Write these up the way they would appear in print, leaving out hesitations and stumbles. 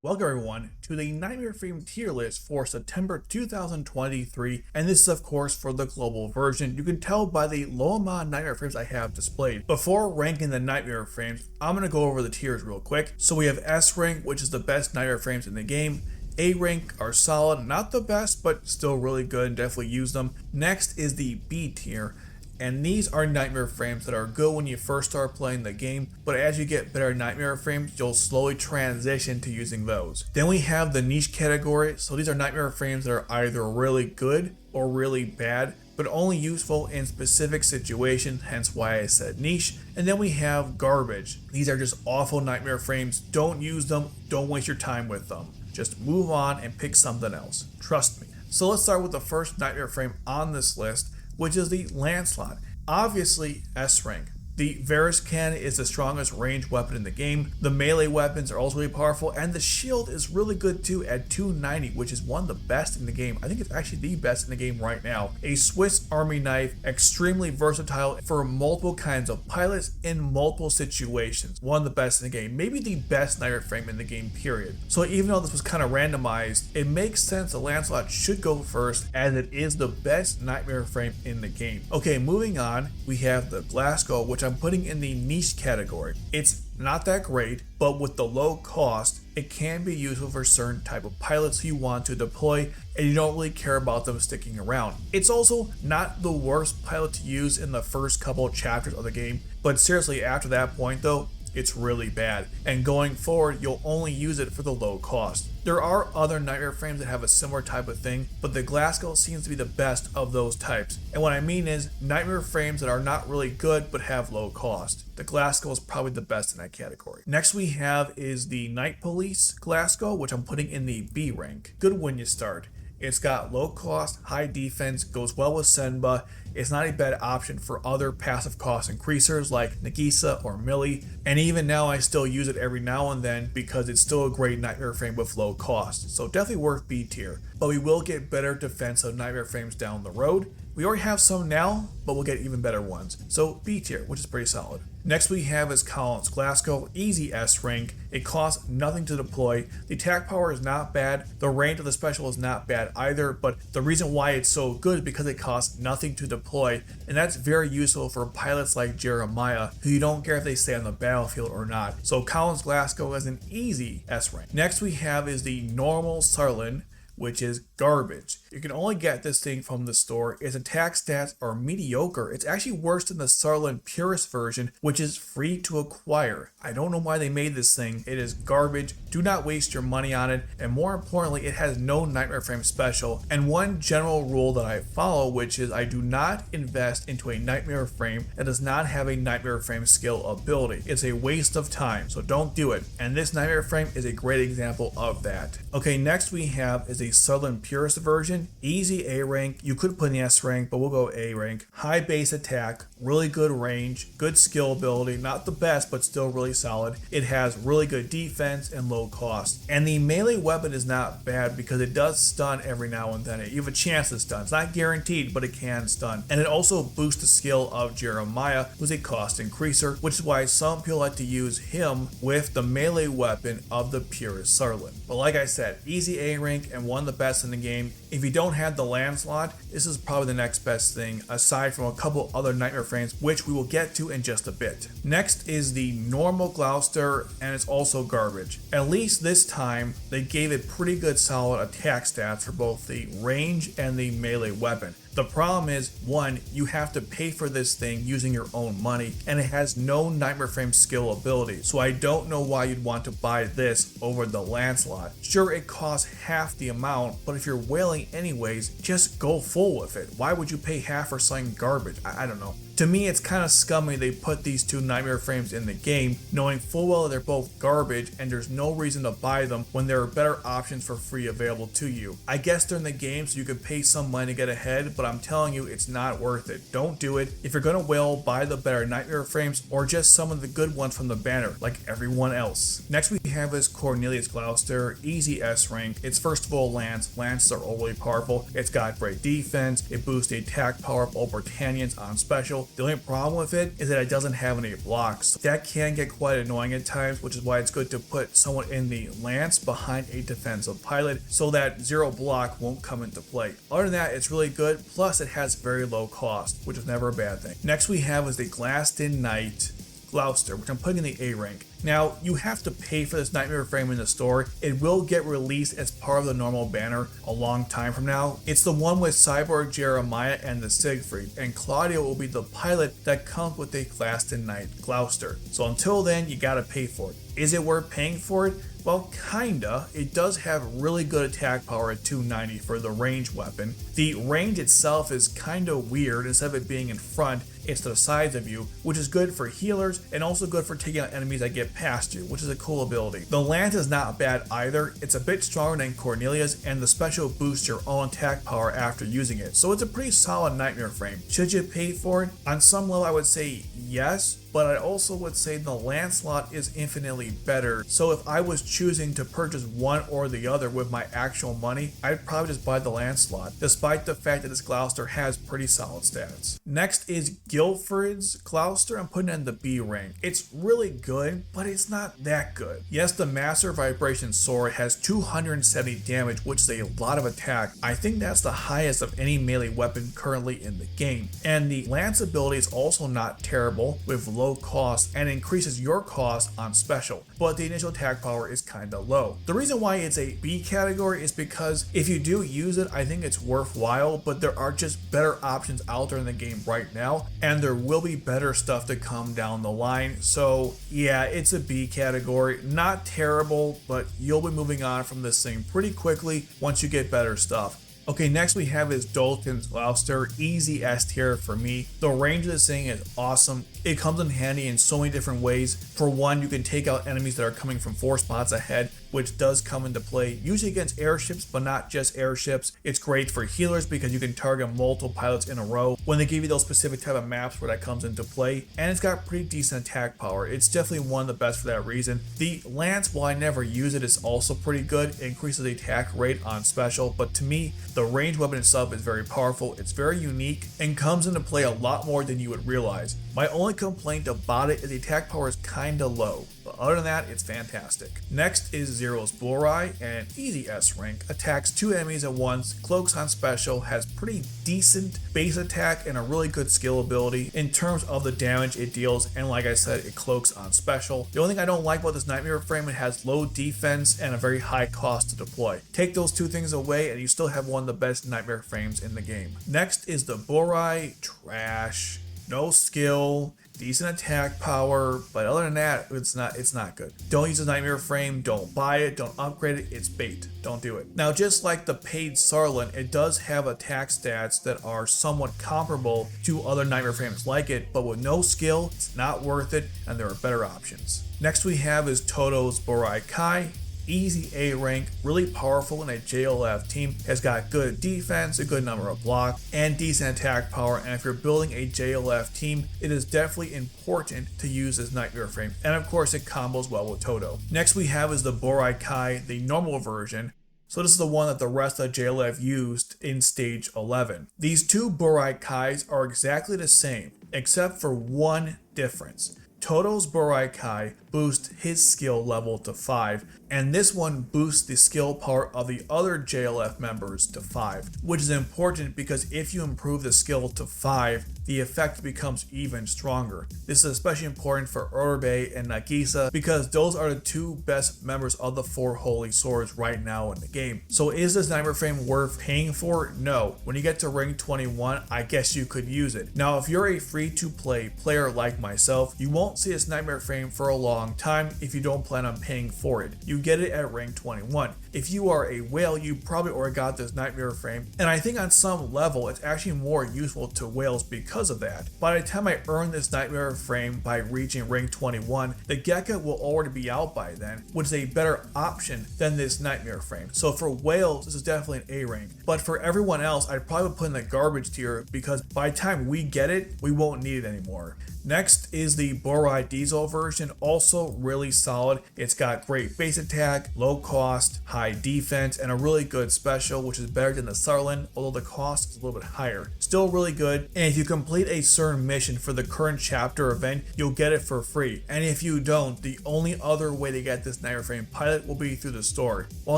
Welcome everyone to the Knightmare Frames tier list for September 2023, and this is of course for the global version. You can tell by the low amount of Knightmare Frames I have displayed. Before ranking the Knightmare Frames, I'm going to go over the tiers real quick. So we have S rank, which is the best Knightmare Frames in the game. A rank are solid, not the best, but still really good and definitely use them. Next is the B tier. And these are Knightmare Frames that are good when you first start playing the game, but as you get better Knightmare Frames, you'll slowly transition to using those. Then we have the niche category, so these are Knightmare Frames that are either really good or really bad, but only useful in specific situations, hence why I said niche. And then we have garbage. These are just awful Knightmare Frames. Don't use them, don't waste your time with them. Just move on and pick something else. Trust me. So let's start with the first Knightmare Frame on this list, which is the Lancelot. Obviously S rank. The Varus cannon is the strongest ranged weapon in the game. The melee weapons are also really powerful, and the shield is really good too at 290, which is one of the best in the game. I think it's actually the best in the game right now. A Swiss Army knife, extremely versatile for multiple kinds of pilots in multiple situations. One of the best in the game, maybe the best Knightmare Frame in the game, period. So even though this was kind of randomized, it makes sense that Lancelot should go first, as it is the best Knightmare Frame in the game. Okay, moving on, we have the Glasgow, which I'm putting in the niche category. It's not that great, but with the low cost, it can be useful for certain type of pilots you want to deploy and you don't really care about them sticking around. It's also not the worst pilot to use in the first couple of chapters of the game, but seriously, after that point though, it's really bad, and going forward you'll only use it for the low cost. There are other Knightmare Frames that have a similar type of thing, but the Glasgow seems to be the best of those types. And what I mean is Knightmare Frames that are not really good but have low cost. The Glasgow is probably the best in that category. Next we have is the Knightpolice Glasgow, which I'm putting in the B rank. Good when you start. It's got low cost, high defense, goes well with Senba. It's not a bad option for other passive cost increasers like Nagisa or Millie, and even now I still use it every now and then because it's still a great Knightmare Frame with low cost, so definitely worth B tier. But we will get better defensive Knightmare Frames down the road. We already have some now, but we'll get even better ones, so B tier, which is pretty solid. Next we have is Kallen's Glasgow, easy S rank. It costs nothing to deploy. The attack power is not bad. The range of the special is not bad either, but the reason why it's so good is because it costs nothing to deploy, and that's very useful for pilots like Jeremiah, who you don't care if they stay on the battlefield or not. So Kallen's Glasgow is an easy S rank. Next we have is the normal Sutherland, which is garbage. You can only get this thing from the store. Its attack stats are mediocre. It's actually worse than the Sutherland Purist version, which is free to acquire. I don't know why they made this thing. It is garbage. Do not waste your money on it, and more importantly, it has no Knightmare Frame special. And one general rule that I follow, which is I do not invest into a Knightmare Frame that does not have a Knightmare Frame skill ability. It's a waste of time, so don't do it. And this Knightmare Frame is a great example of that. Okay, next we have is a Sutherland Purist version, easy A rank. You could put in the S rank, but we'll go A rank. High base attack, really good range, good skill ability, not the best, but still really solid. It has really good defense and low cost. And the melee weapon is not bad because it does stun every now and then. You have a chance to stun. It's not guaranteed, but it can stun. And it also boosts the skill of Jeremiah, who's a cost increaser, which is why some people like to use him with the melee weapon of the Purist Sutherland. But like I said, easy A rank and one of the best in the game. If you don't have the Lancelot, this is probably the next best thing, aside from a couple other Knightmare Frames, which we will get to in just a bit. Next is the normal Gloucester, and it's also garbage. At least this time, they gave it pretty good solid attack stats for both the range and the melee weapon. The problem is, one, you have to pay for this thing using your own money, and it has no Knightmare Frame skill ability, so I don't know why you'd want to buy this over the Lancelot. Sure, it costs half the amount, but if you're whaling anyways, just go full with it. Why would you pay half for something garbage? I don't know. To me, it's kind of scummy they put these two Knightmare Frames in the game, knowing full well they're both garbage and there's no reason to buy them when there are better options for free available to you. I guess they're in the game so you could pay some money to get ahead, but I'm telling you, it's not worth it. Don't do it. If you're gonna whale, buy the better Knightmare Frames or just some of the good ones from the banner, like everyone else. Next we have is Cornelia's Gloucester, easy S rank. It's first of all Lance. Lances are overly powerful. It's got great defense. It boosts the attack power of all Britannians on special. special. The only problem with it is that it doesn't have any blocks. That can get quite annoying at times, which is why it's good to put someone in the lance behind a defensive pilot so that 0 block won't come into play. Other than that, it's really good, plus it has very low cost, which is never a bad thing. Next we have is the Glaston Knight Gloucester, which I'm putting in the A rank. Now, you have to pay for this Knightmare frame in the store. It will get released as part of the normal banner a long time from now. It's the one with Cyborg Jeremiah and the Siegfried, and Claudia will be the pilot that comes with the Glaston Knight Gloucester. So until then, you gotta pay for it. Is it worth paying for it? Well, kinda. It does have really good attack power at 290 for the range weapon. The range itself is kinda weird. Instead of it being in front, it's to the sides of you, which is good for healers and also good for taking out enemies that get past you, which is a cool ability. The lance is not bad either. It's a bit stronger than Cornelia's, and the special boosts your own attack power after using it. So it's a pretty solid Knightmare frame. Should you pay for it? On some level I would say yes, but I also would say the Lancelot is infinitely better. So if I was choosing to purchase one or the other with my actual money, I'd probably just buy the Lancelot, despite the fact that this Gloucester has pretty solid stats. Next is Guilford's Gloucester. I'm putting it in the B rank. It's really good, but it's not that good. Yes, the Master Vibration Sword has 270 damage, which is a lot of attack. I think that's the highest of any melee weapon currently in the game. And the Lance ability is also not terrible with low cost and increases your cost on special, but the initial attack power is kinda low. The reason why it's a B category is because if you do use it, I think it's worthwhile, but there are just better options out there in the game right now, and there will be better stuff to come down the line. So yeah, it's a B category. Not terrible, but you'll be moving on from this thing pretty quickly once you get better stuff. Okay, next we have is Dalton's Gloucester, easy S tier for me. The range of this thing is awesome. It comes in handy in so many different ways. For one, you can take out enemies that are coming from 4 spots ahead, which does come into play, usually against airships, but not just airships. It's great for healers because you can target multiple pilots in a row when they give you those specific type of maps where that comes into play, and it's got pretty decent attack power. It's definitely one of the best for that reason. The Lance, while I never use it, is also pretty good. It increases the attack rate on special, but to me, the range weapon itself is very powerful. It's very unique and comes into play a lot more than you would realize. My only complaint about it is the attack power is kinda low, but other than that, it's fantastic. Next is Zero's Burai, an easy S rank, attacks 2 enemies at once, cloaks on special, has pretty decent base attack and a really good skill ability in terms of the damage it deals, and like I said, it cloaks on special. The only thing I don't like about this Knightmare frame, it has low defense and a very high cost to deploy. Take those 2 things away and you still have one of the best Knightmare frames in the game. Next is the Burai, trash. No skill, decent attack power, but other than that, it's not good. Don't use a Knightmare frame, don't buy it, don't upgrade it, it's bait. Don't do it. Now, just like the paid Sutherland, it does have attack stats that are somewhat comparable to other Knightmare frames like it, but with no skill, it's not worth it, and there are better options. Next we have is Tohdoh's Burai Kai. Easy A rank, really powerful in a JLF team, has got good defense, a good number of blocks, and decent attack power, and if you're building a JLF team, it is definitely important to use this Knightmare frame, and of course it combos well with Tohdoh. Next we have is the Burai Kai, the normal version. So this is the one that the rest of JLF used in stage 11. These 2 Burai Kais are exactly the same, except for one difference. Tohdoh's Burai Kai boosts his skill level to 5, and this one boosts the skill power of the other JLF members to 5, which is important because if you improve the skill to 5, the effect becomes even stronger. This is especially important for Urbe and Nagisa because those are the 2 best members of the 4 Holy Swords right now in the game. So is this Knightmare frame worth paying for? No. When you get to rank 21, I guess you could use it. Now, if you're a free-to-play player like myself, you won't see this Knightmare frame for a long time if you don't plan on paying for it. You get it at rank 21. If you are a whale, you probably already got this Knightmare frame, and I think on some level it's actually more useful to whales because of that. By the time I earn this Knightmare frame by reaching rank 21, the Gekka will already be out by then, which is a better option than this Knightmare frame. So for whales, this is definitely an A rank, but for everyone else, I'd probably put in the garbage tier because by the time we get it, we won't need it anymore. Next is the Burai DIsel version, also really solid. It's got great base attack, low cost, high defense, and a really good special, which is better than the Sutherland, although the cost is a little bit higher. Still really good, and if you complete a certain mission for the current chapter event, you'll get it for free. And if you don't, the only other way to get this Knightmare Frame pilot will be through the store. Well,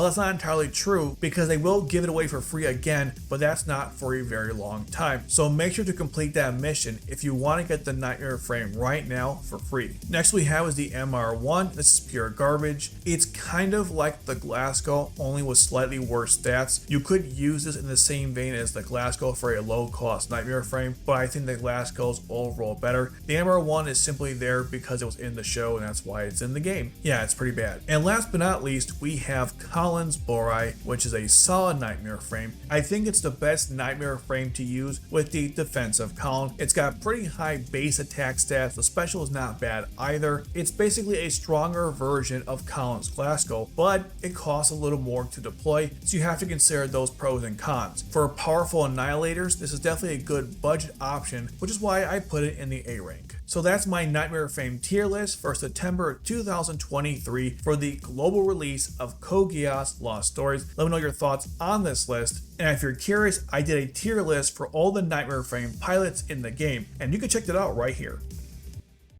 that's not entirely true, because they will give it away for free again, but that's not for a very long time. So make sure to complete that mission if you want to get the Knightmare Frame right now for free. Next we have is the MR1. This is pure garbage. It's kind of like the Glasgow, only with slightly worse stats. You could use this in the same vein as the Glasgow for a low cost Knightmare Frame, but I think the Glasgow's overall better. The MR1 is simply there because it was in the show and that's why it's in the game. Yeah, it's pretty bad. And last but not least, we have Kallen's Burai, which is a solid Knightmare Frame. I think it's the best Knightmare Frame to use with the defense of Kallen. It's got pretty high base attack stats. The special is not bad either. It's basically a stronger version of Kallen's Glasgow, but it costs a little more to deploy, so you have to consider those pros and cons. For powerful annihilators, this is definitely a good budget option, which is why I put it in the A rank. So that's my Knightmare Frame tier list for September 2023 for the global release of Geass Lost Stories. Let me know your thoughts on this list. And if you're curious, I did a tier list for all the Knightmare Frame pilots in the game, and you can check that out right here.